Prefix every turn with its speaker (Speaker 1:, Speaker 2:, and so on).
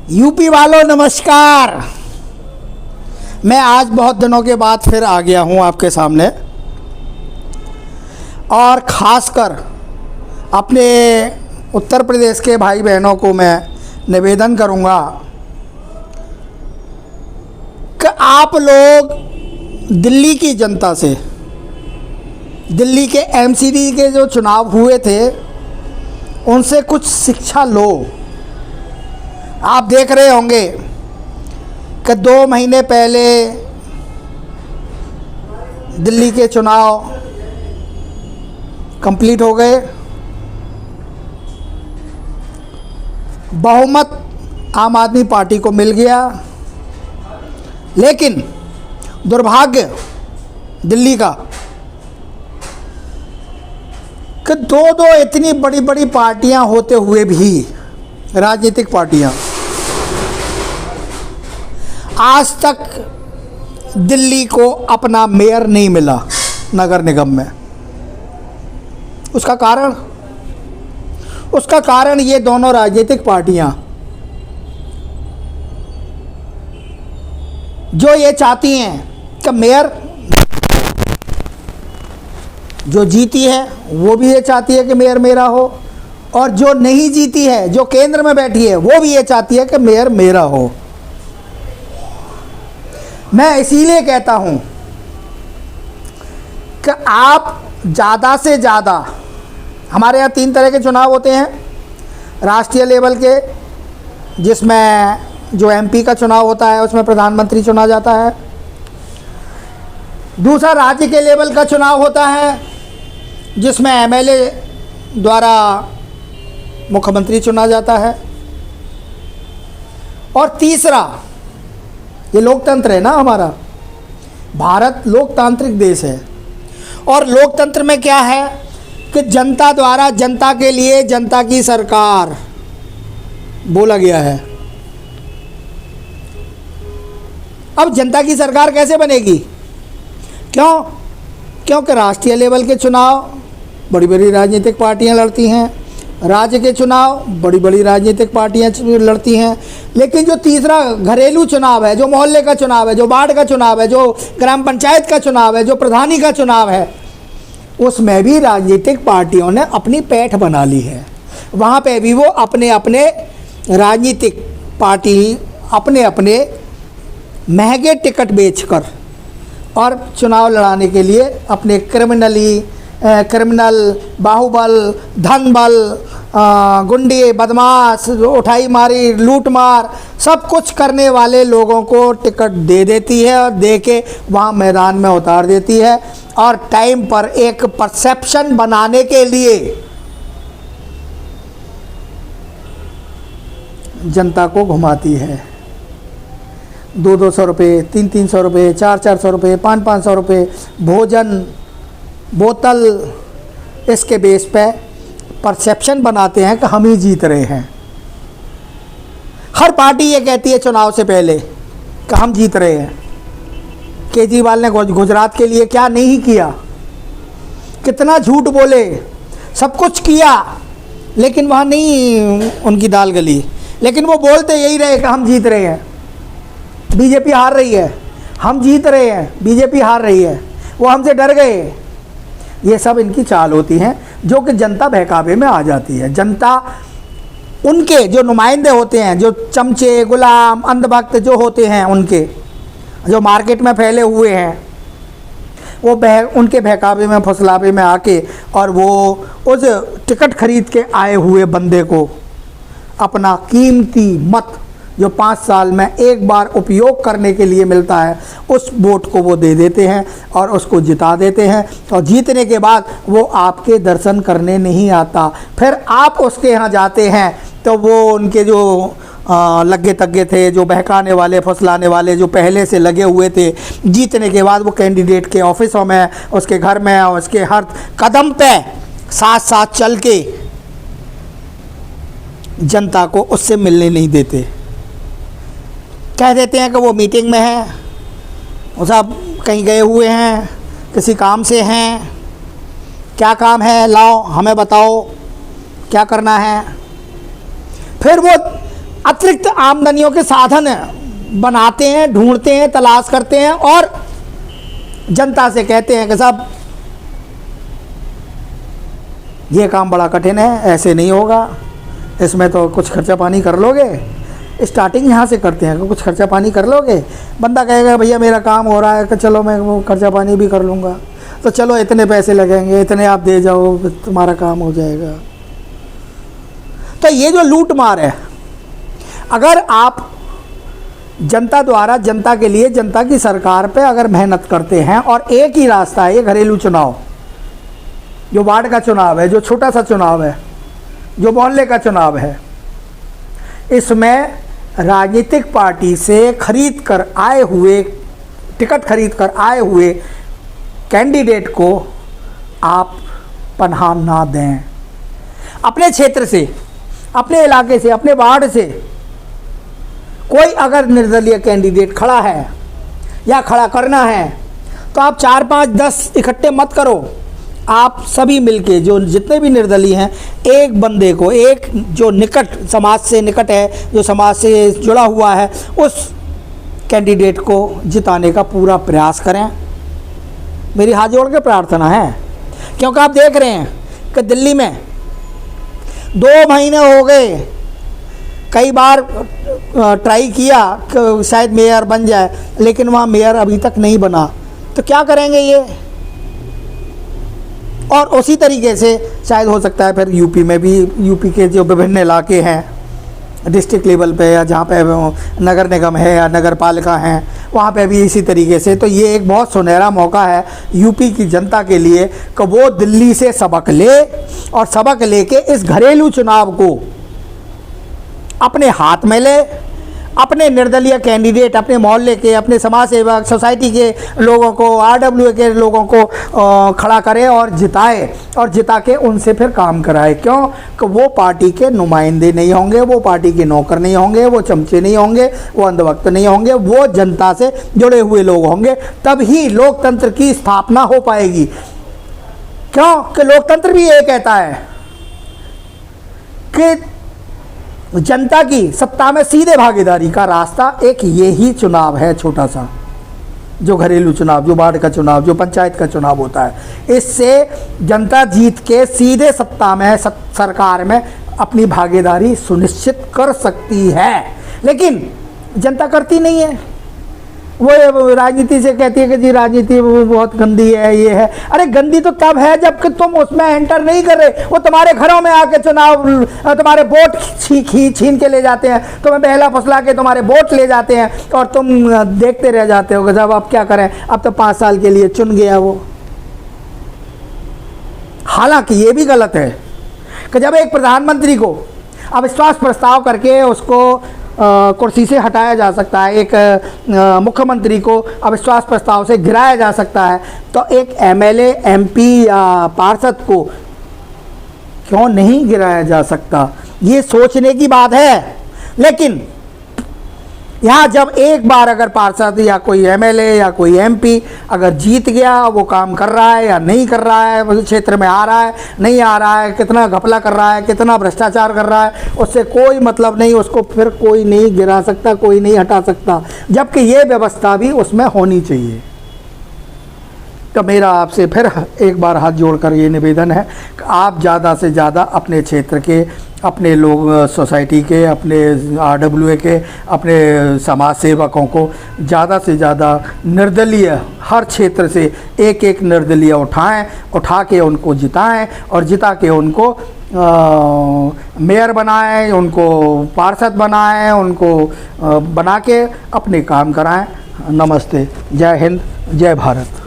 Speaker 1: UP वालों नमस्कार। मैं आज बहुत दिनों के बाद फिर आ गया हूँ आपके सामने और ख़ासकर अपने उत्तर प्रदेश के भाई बहनों को मैं निवेदन करूँगा कि आप लोग दिल्ली की जनता से, दिल्ली के एमसीडी के जो चुनाव हुए थे उनसे कुछ शिक्षा लो। आप देख रहे होंगे कि 2 महीने पहले दिल्ली के चुनाव कंप्लीट हो गए। बहुमत आम आदमी पार्टी को मिल गया, लेकिन दुर्भाग्य दिल्ली का कि दो इतनी बड़ी बड़ी पार्टियां होते हुए भी, राजनीतिक पार्टियां, आज तक दिल्ली को अपना मेयर नहीं मिला नगर निगम में। उसका कारण ये दोनों राजनीतिक पार्टियां जो ये चाहती हैं कि मेयर जो जीती है वो भी ये चाहती है कि मेयर मेरा हो, और जो नहीं जीती है, जो केंद्र में बैठी है, वो भी ये चाहती है कि मेयर मेरा हो। मैं इसीलिए कहता हूं कि आप ज़्यादा से ज़्यादा, हमारे यहाँ 3 तरह के चुनाव होते हैं। राष्ट्रीय लेवल के, जिसमें जो एमपी का चुनाव होता है उसमें प्रधानमंत्री चुना जाता है। दूसरा राज्य के लेवल का चुनाव होता है जिसमें एमएलए द्वारा मुख्यमंत्री चुना जाता है। और तीसरा, ये लोकतंत्र है ना, हमारा भारत लोकतांत्रिक देश है, और लोकतंत्र में क्या है कि जनता द्वारा जनता के लिए जनता की सरकार बोला गया है। अब जनता की सरकार कैसे बनेगी? क्योंकि राष्ट्रीय लेवल के चुनाव बड़ी बड़ी राजनीतिक पार्टियां लड़ती हैं, राज्य के चुनाव बड़ी बड़ी राजनीतिक पार्टियां लड़ती हैं, लेकिन जो तीसरा घरेलू चुनाव है, जो मोहल्ले का चुनाव है, जो वार्ड का चुनाव है, जो ग्राम पंचायत का चुनाव है, जो प्रधानी का चुनाव है, उसमें भी राजनीतिक पार्टियों ने अपनी पैठ बना ली है। वहाँ पे भी वो अपने अपने राजनीतिक पार्टी अपने अपने महंगे टिकट बेचकर और चुनाव लड़ाने के लिए अपने क्रिमिनल, बाहुबल, धनबल, गुंडे, बदमाश, उठाई मारी, लूट मार, सब कुछ करने वाले लोगों को टिकट दे देती है और दे के वहाँ मैदान में उतार देती है, और टाइम पर एक परसेप्शन बनाने के लिए जनता को घुमाती है। 200-200 रुपये, 300-300 रुपये, 400-400 रुपये, 500-500 रुपये, भोजन, बोतल, इसके बेस पे परसेप्शन बनाते हैं कि हम ही जीत रहे हैं। हर पार्टी ये कहती है चुनाव से पहले कि हम जीत रहे हैं। केजरीवाल ने गुजरात के लिए क्या नहीं किया, कितना झूठ बोले, सब कुछ किया, लेकिन वहाँ नहीं उनकी दाल गली। लेकिन वो बोलते यही रहे कि हम जीत रहे हैं, बीजेपी हार रही है, हम जीत रहे हैं, बीजेपी हार रही है, वो हमसे डर गए। ये सब इनकी चाल होती हैं, जो कि जनता बहकावे में आ जाती है। जनता, उनके जो नुमाइंदे होते हैं, जो चमचे, गुलाम, अंधभक्त जो होते हैं, उनके जो मार्केट में फैले हुए हैं, वो उनके बहकावे में, फुसलावे में आके, और वो उस टिकट खरीद के आए हुए बंदे को अपना कीमती मत, जो 5 साल में एक बार उपयोग करने के लिए मिलता है, उस वोट को वो दे देते हैं और उसको जिता देते हैं। और जीतने के बाद वो आपके दर्शन करने नहीं आता। फिर आप उसके यहाँ जाते हैं तो वो उनके जो लगे तग्गे थे, जो बहकाने वाले, फुसलाने वाले, जो पहले से लगे हुए थे, जीतने के बाद वो कैंडिडेट के ऑफिसों में, उसके घर में, उसके हर कदम पे साथ साथ चल के जनता को उससे मिलने नहीं देते। कह देते हैं कि वो मीटिंग में है, वो सब कहीं गए हुए हैं, किसी काम से हैं। क्या काम है, लाओ हमें बताओ क्या करना है। फिर वो अतिरिक्त आमदनियों के साधन बनाते हैं, ढूंढते हैं, तलाश करते हैं और जनता से कहते हैं कि साहब ये काम बड़ा कठिन है, ऐसे नहीं होगा, इसमें तो कुछ खर्चा पानी कर लोगे। स्टार्टिंग यहाँ से करते हैं कि कुछ खर्चा पानी कर लोगे। बंदा कहेगा भैया मेरा काम हो रहा है कि चलो मैं वो खर्चा पानी भी कर लूँगा, तो चलो इतने पैसे लगेंगे, इतने आप दे जाओ, तुम्हारा काम हो जाएगा। तो ये जो लूट मार है, अगर आप जनता द्वारा, जनता के लिए, जनता की सरकार पे अगर मेहनत करते हैं, और एक ही रास्ता है, ये घरेलू चुनाव, जो वार्ड का चुनाव है, जो छोटा सा चुनाव है, जो मोहल्ले का चुनाव है, इसमें राजनीतिक पार्टी से खरीद कर आए हुए, टिकट खरीद कर आए हुए कैंडिडेट को आप पनाह ना दें। अपने क्षेत्र से, अपने इलाके से, अपने वार्ड से कोई अगर निर्दलीय कैंडिडेट खड़ा है या खड़ा करना है, तो आप 4, 5, 10 इकट्ठे मत करो। आप सभी मिलके, जो जितने भी निर्दलीय हैं, एक बंदे को, एक जो निकट, समाज से निकट है, जो समाज से जुड़ा हुआ है, उस कैंडिडेट को जिताने का पूरा प्रयास करें। मेरी हाथ जोड़ के प्रार्थना है, क्योंकि आप देख रहे हैं कि दिल्ली में 2 महीने हो गए, कई बार ट्राई किया कि शायद मेयर बन जाए, लेकिन वहाँ मेयर अभी तक नहीं बना। तो क्या करेंगे ये? और उसी तरीके से शायद हो सकता है फिर यूपी में भी, यूपी के जो विभिन्न इलाके हैं डिस्ट्रिक्ट लेवल पे, या जहाँ पे नगर निगम है या नगर पालिका हैं, वहाँ पे भी इसी तरीके से। तो ये एक बहुत सुनहरा मौका है यूपी की जनता के लिए कि वो दिल्ली से सबक ले, और सबक लेके इस घरेलू चुनाव को अपने हाथ में ले, अपने निर्दलीय कैंडिडेट, अपने मोहल्ले के, अपने समाज सेवक, सोसाइटी के लोगों को, आरडब्ल्यू के लोगों को खड़ा करे और जिताए, और जिता के उनसे फिर काम कराए। क्यों? कि वो पार्टी के नुमाइंदे नहीं होंगे, वो पार्टी के नौकर नहीं होंगे, वो चमचे नहीं होंगे, वो अंधभक्त नहीं होंगे, वो जनता से जुड़े हुए लोग होंगे। तभी लोकतंत्र की स्थापना हो पाएगी। क्यों? कि लोकतंत्र भी ये कहता है कि जनता की सत्ता में सीधे भागीदारी का रास्ता एक यही चुनाव है, छोटा सा, जो घरेलू चुनाव, जो वार्ड का चुनाव, जो पंचायत का चुनाव होता है। इससे जनता जीत के सीधे सत्ता में, सरकार में अपनी भागीदारी सुनिश्चित कर सकती है। लेकिन जनता करती नहीं है। वो राजनीति से कहती है कि जी राजनीति बहुत गंदी है, ये है। अरे गंदी तो तब है जबकि तुम उसमें एंटर नहीं कर रहे। वो तुम्हारे घरों में आके चुनाव, तुम्हारे वोट छीन के ले जाते हैं, तुम्हें बहला फुसला के तुम्हारे वोट ले जाते हैं, और तुम देखते रह जाते हो कि जब अब क्या करें, अब तो 5 साल के लिए चुन गया वो। हालांकि ये भी गलत है कि जब एक प्रधानमंत्री को अविश्वास प्रस्ताव करके उसको कुर्सी से हटाया जा सकता है, एक मुख्यमंत्री को अविश्वास प्रस्ताव से गिराया जा सकता है, तो एक एमएलए, एमपी या पार्षद को क्यों नहीं गिराया जा सकता? ये सोचने की बात है। लेकिन यहाँ जब एक बार अगर पार्षद या कोई एमएलए या कोई एमपी अगर जीत गया, वो काम कर रहा है या नहीं कर रहा है, उस क्षेत्र में आ रहा है नहीं आ रहा है, कितना घपला कर रहा है, कितना भ्रष्टाचार कर रहा है, उससे कोई मतलब नहीं, उसको फिर कोई नहीं गिरा सकता, कोई नहीं हटा सकता। जबकि ये व्यवस्था भी उसमें होनी चाहिए। तो मेरा आपसे फिर एक बार हाथ जोड़कर ये निवेदन है कि आप ज़्यादा से ज़्यादा अपने क्षेत्र के, अपने लोग, सोसाइटी के, अपने आरडब्ल्यूए के, अपने समाज सेवकों को ज़्यादा से ज़्यादा निर्दलीय, हर क्षेत्र से एक एक निर्दलीय उठा के उनको जिताएं, और जिता के उनको मेयर बनाएं, उनको पार्षद बनाएं, उनको बना के अपने काम कराएं। नमस्ते, जय हिंद, जय भारत।